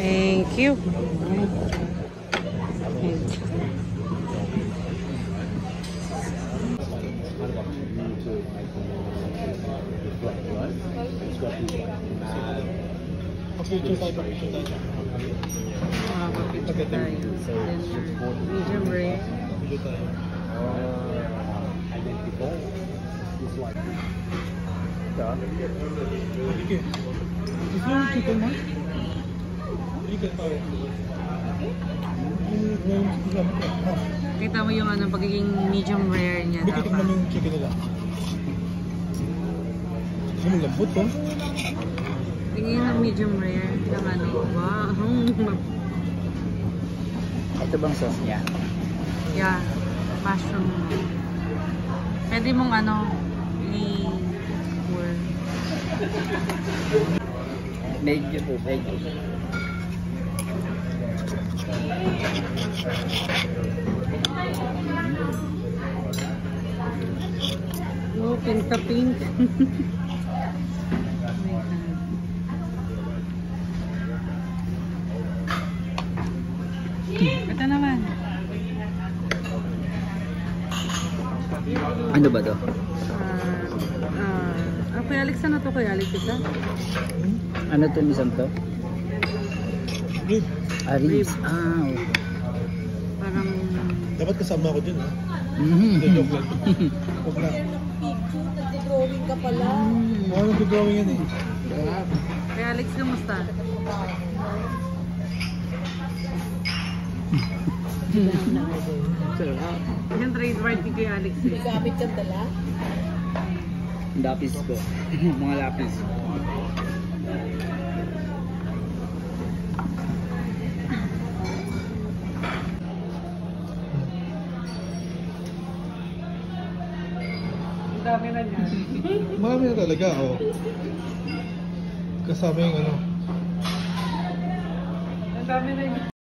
Thank you. Medium rare. Kita mo yung ano, pagiging medium rare niya dapat. Tignan mo yung chicken nila. Ano lambot to? Tingin ng medium rare ng ano. Wow. Ito bang sauce niya? Yeah. Mushroom. Pwede mong ano i-pour. Medyo po, medyo. Oh, pink. Ito naman. Ano ba to? Kuya Alex, ano to Kuya Alex ito? Ano to isang to? Rib. Ribs. Okay. Parang... Dapat kasama ako dun, ha? Joke lang. Huwag na. Nag-drawing ka pala. Oo, nag-drawing yan eh. Kuya Alex, kamusta? Yung trademark ni Kuya Alex eh. Gamit kang dala? Lapis ko. Mga lapis. Ang dami na niya. Marami na talaga, oh. Kasama yung ano. Ang dami na niya.